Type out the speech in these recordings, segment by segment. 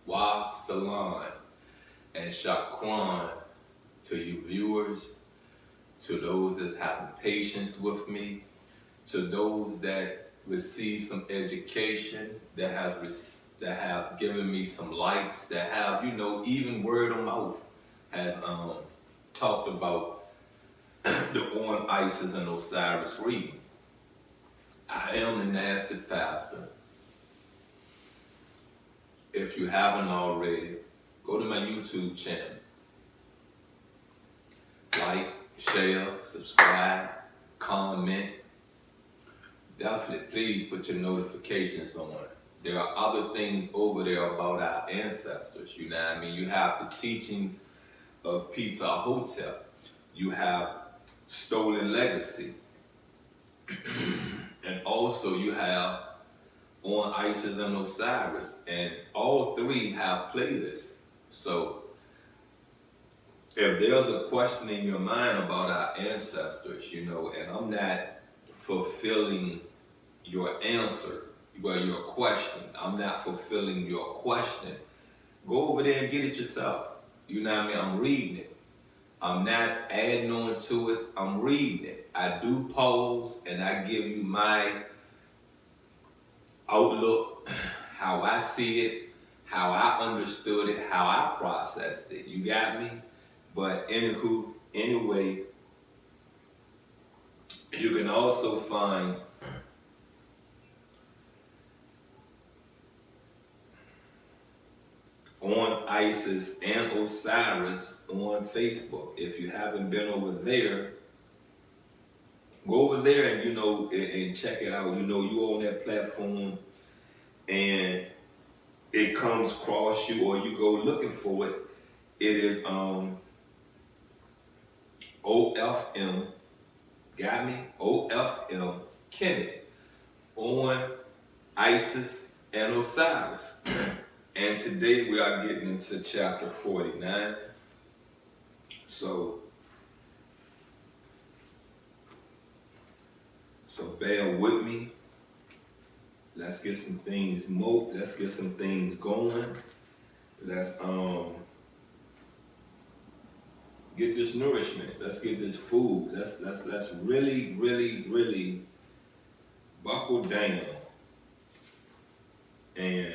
Wa Salon and Shakwan to you viewers, to those that have patience with me, to those that receive some education, that have given me some likes, that have, even word of mouth has talked about the on Isis and Osiris reading. I am the nasty pastor. If you haven't already, go to my YouTube channel. Like, share, subscribe, comment. Definitely, please put your notifications on. There are other things over there about our ancestors, you know what I mean? You have the teachings of Pizza Hotel. You have Stolen Legacy. And also you have On Isis and Osiris. And all three have playlists. So if there's a question in your mind about our ancestors, and I'm not fulfilling your answer, your question, I'm not fulfilling your question, go over there and get it yourself. You know what I mean? I'm reading it. I'm not adding on to it. I'm reading it. I do pause and I give you my outlook, how I see it, how I understood it, how I processed it. You got me? But anyway, you can also find On Isis and Osiris on Facebook. If you haven't been over there, go over there and and check it out. You on that platform and it comes across you or you go looking for it. It is OFM, got me? OFM Kemet on Isis and Osiris. And today we are getting into chapter 49. So bear with me. Let's get some things Let's get some things going. Let's get this nourishment. Let's get this food. Let's really buckle down and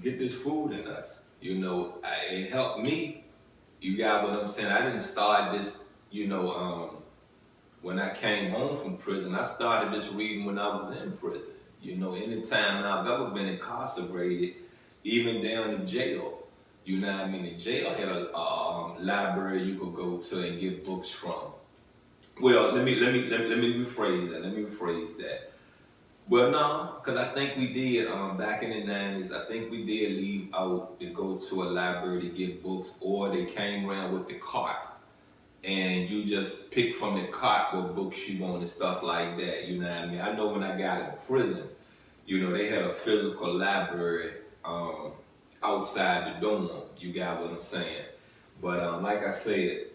get this food in us. It helped me. You got what I'm saying? I didn't start this, when I came home from prison. I started this reading when I was in prison. Anytime I've ever been incarcerated, even down in jail, you know what I mean? The jail had a library you could go to and get books from. Well, let me rephrase that. Well, no, because I think we did, back in the 90s, I think we did leave out to go to a library to get books, or they came around with the cart. And you just pick from the cart what books you want and stuff like that, you know what I mean? I know when I got in prison, they had a physical library outside the dorm, you got what I'm saying? But like I said,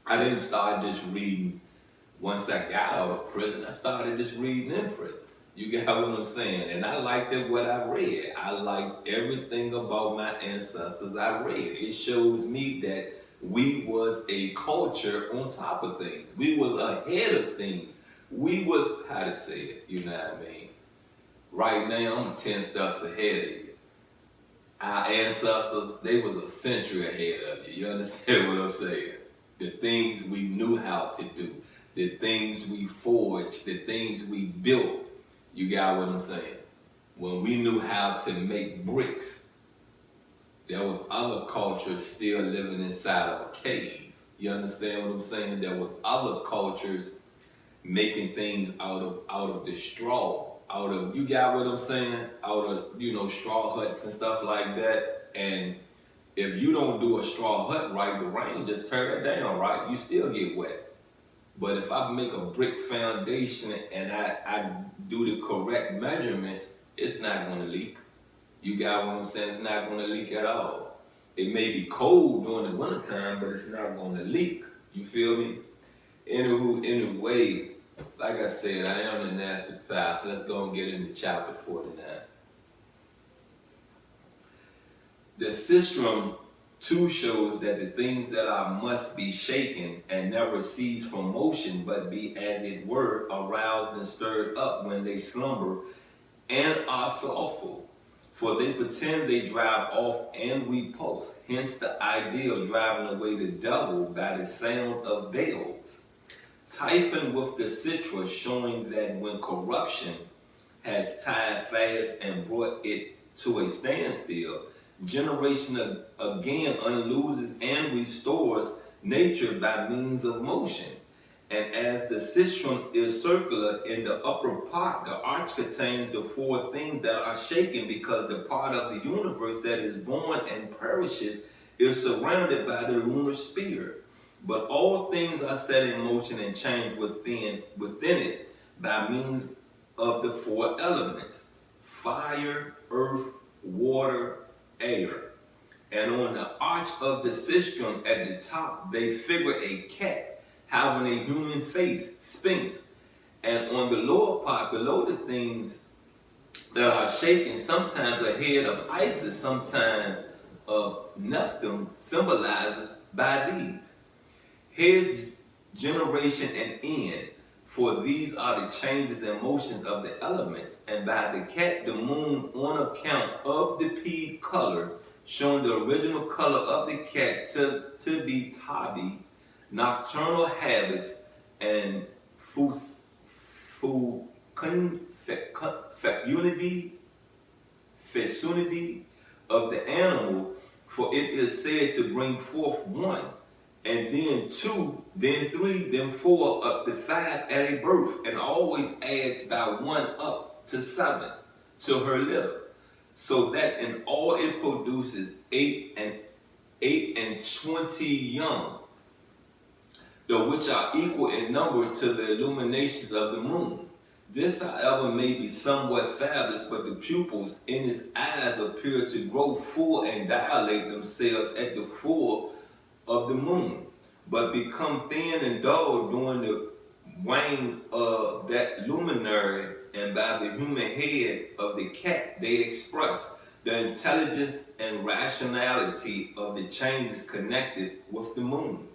I didn't start this reading once I got out of prison. I started this reading in prison. You got what I'm saying? And I liked what I read. I liked everything about my ancestors I read. It shows me that we was a culture on top of things. We was ahead of things. We was, how to say it, you know what I mean? Right now, I'm 10 steps ahead of you. Our ancestors, they was a century ahead of you. You understand what I'm saying? The things we knew how to do, the things we forged, the things we built. You got what I'm saying? When we knew how to make bricks, there was other cultures still living inside of a cave. You understand what I'm saying? There was other cultures making things out of the straw, you got what I'm saying? Out of, straw huts and stuff like that. And if you don't do a straw hut right, the rain just tear it down, right? You still get wet. But if I make a brick foundation and I do the correct measurements, it's not going to leak. You got what I'm saying? It's not going to leak at all. It may be cold during the wintertime, but it's not going to leak. You feel me? Anyway, like I said, I am the nasty pastor. Let's go and get into chapter 49. The sistrum too shows that the things that are must be shaken and never cease from motion, but be as it were aroused and stirred up when they slumber and are slothful. For they pretend they drive off and repulse. Hence the idea of driving away the devil by the sound of bells. Typhon with the citra, showing that when corruption has tied fast and brought it to a standstill, generation again unlooses and restores nature by means of motion. And as the sistrum is circular in the upper part, the arch contains the four things that are shaken, because the part of the universe that is born and perishes is surrounded by the lunar sphere. But all things are set in motion and changed within it by means of the four elements: fire, earth, water, air. And on the arch of the sistrum at the top, they figure a cat having a human face, Sphinx. And on the lower part, below the things that are shaken, sometimes a head of Isis, sometimes of Neptune, symbolizes by these. His generation and end, for these are the changes and motions of the elements. And by the cat, the moon, on account of the pea color, showing the original color of the cat to be tabi, nocturnal habits, and fecundity of the animal, for it is said to bring forth one, and then two, then three, then four, up to five at a birth, and always adds by one up to seven to her litter, so that in all it produces 8 and 20 young, the which are equal in number to the illuminations of the moon. This, however, may be somewhat fabulous, but the pupils in his eyes appear to grow full and dilate themselves at the full of the moon, but become thin and dull during the wane of that luminary, and by the human head of the cat they express the intelligence and rationality of the changes connected with the moon.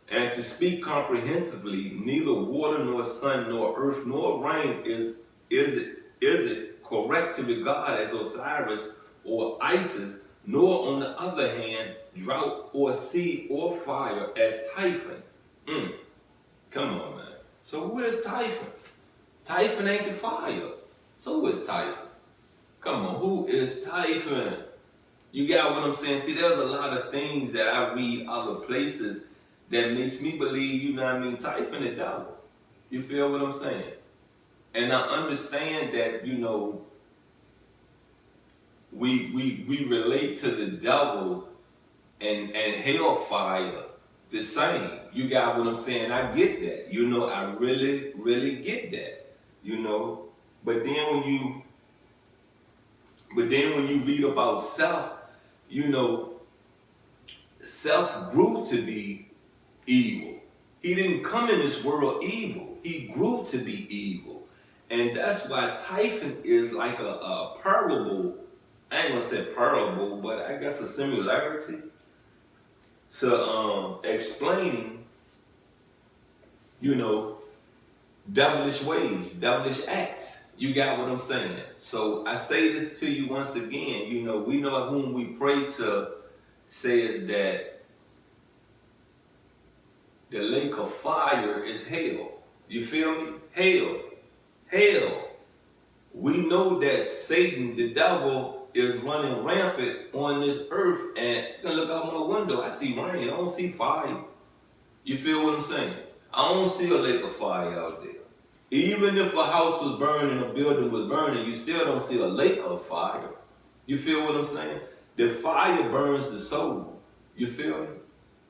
And to speak comprehensively, neither water nor sun nor earth nor rain is it correct to regard as Osiris or Isis, nor on the other hand, drought or sea or fire as Typhon. Come on, man. So who is Typhon? Typhon ain't the fire. So who is Typhon? Come on, who is Typhon? You got what I'm saying? See, there's a lot of things that I read other places that makes me believe, you know what I mean, Typhon the devil. You feel what I'm saying? And I understand that, you know, we relate to the devil and hellfire the same. You got what I'm saying? I get that. You know, I really, really get that. You know, but then when you read about self, you know, self grew to be evil. He didn't come in this world evil. He grew to be evil. And that's why Typhon is like a parable. I ain't gonna say parable, but I guess a similarity to explaining, you know, devilish ways, devilish acts. You got what I'm saying? So I say this to you once again, you know, we know whom we pray to says that the lake of fire is hell. You feel me? Hell. Hell. We know that Satan, the devil, is running rampant on this earth, and you can look out my window, I see rain, I don't see fire. You feel what I'm saying? I don't see a lake of fire out there. Even if a house was burning, a building was burning, you still don't see a lake of fire. You feel what I'm saying? The fire burns the soul. You feel me?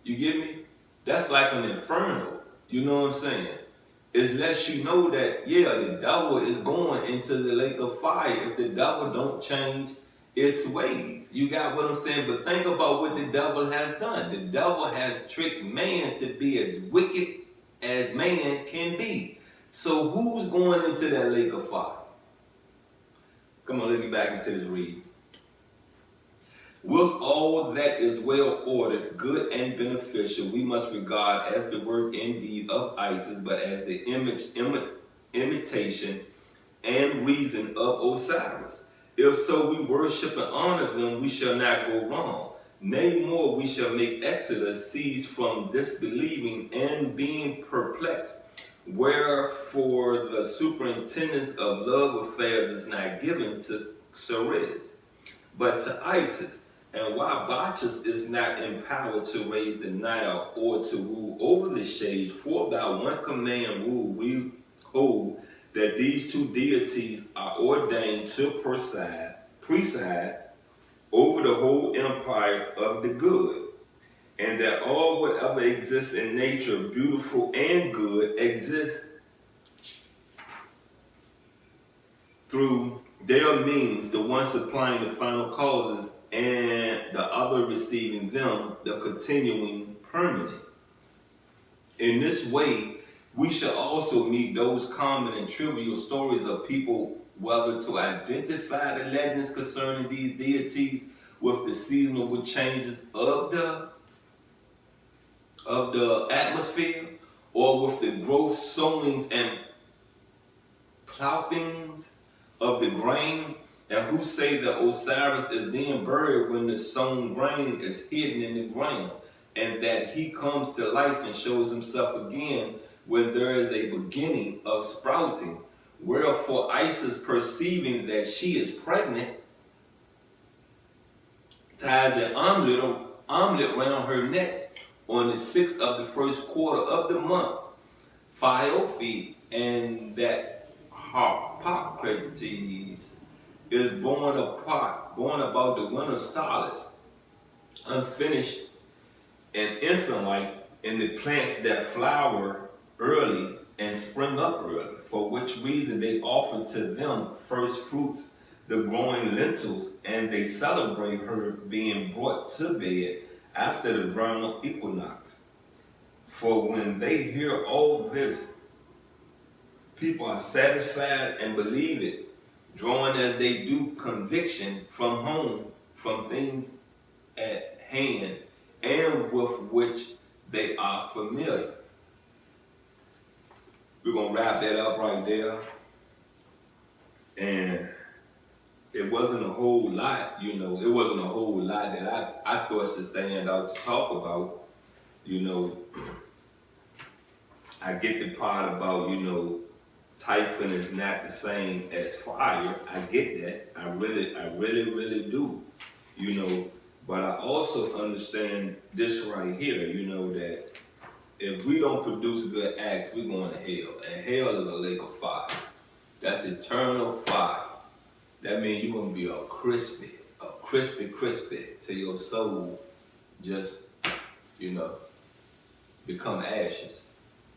You get me? That's like an inferno. You know what I'm saying? It lets you know that, yeah, the devil is going into the lake of fire if the devil don't change its ways. You got what I'm saying? But think about what the devil has done. The devil has tricked man to be as wicked as man can be. So who's going into that lake of fire? Come on, let's get back into this read. Whilst all that is well ordered, good and beneficial, we must regard as the work indeed of Isis, but as the imitation, and reason of Osiris. If so we worship and honor them, we shall not go wrong. Nay more, we shall make Exodus cease from disbelieving and being perplexed. Wherefore the superintendence of love affairs is not given to Osiris, but to Isis. And why Bacchus is not empowered to raise the Nile or to rule over the shades, for by one command rule we hold that these two deities are ordained to preside over the whole empire of the good, and that all whatever exists in nature, beautiful and good, exists through their means, the one supplying the final causes and the other receiving them, the continuing permanent. In this way, we shall also meet those common and trivial stories of people, whether to identify the legends concerning these deities with the seasonal changes of the atmosphere, or with the growth, sowings, and ploughings of the grain, and who say that Osiris is then buried when the sown grain is hidden in the ground, and that he comes to life and shows himself again when there is a beginning of sprouting. Wherefore Isis, perceiving that she is pregnant, ties an omelet round her neck on the 6th of the first quarter of the month, Phaeophi, and that Harpocrates is born about the winter solace, unfinished and infant-like, in the plants that flower early and spring up early, for which reason they offer to them first fruits, the growing lentils, and they celebrate her being brought to bed after the vernal equinox. For when they hear all this, people are satisfied and believe it, drawing as they do conviction from home, from things at hand, and with which they are familiar. We're going to wrap that up right there. And it wasn't a whole lot, it wasn't a whole lot that I thought should stand out to talk about. I get the part about, Typhon is not the same as fire. I get that. I really do. But I also understand this right here, that if we don't produce good acts, we're going to hell. And hell is a lake of fire. That's eternal fire. That means you're going to be a crispy to your soul. Just, become ashes.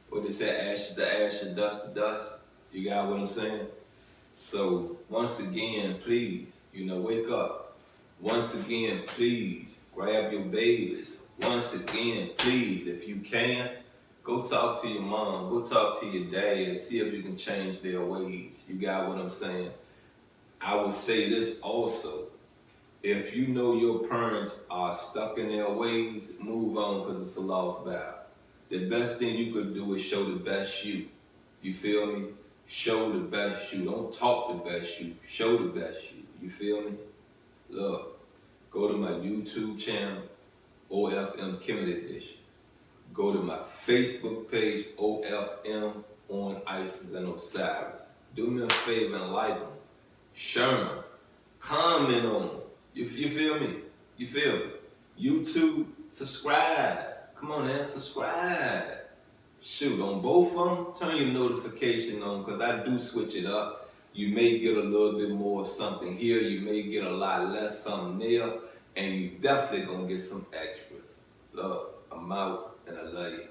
What they say, ashes to ashes, dust to dust. You got what I'm saying? So, once again, please, wake up. Once again, please, grab your babies. Once again, please, if you can, go talk to your mom, go talk to your dad, and see if you can change their ways. You got what I'm saying? I would say this also. If you know your parents are stuck in their ways, move on, because it's a lost battle. The best thing you could do is show the best you. You feel me? Show the best you. Don't talk the best you. Show the best you. You feel me? Look, go to my YouTube channel, OFM Kemet Edition. Go to my Facebook page, OFM on Isis and Osiris. Do me a favor and like them. Share them. Comment on them. You feel me? You feel me? YouTube, subscribe. Come on, man, subscribe. Shoot, on both of them, turn your notification on, because I do switch it up. You may get a little bit more of something here. You may get a lot less something there. And you definitely going to get some extras. Look, I'm out, and I love you.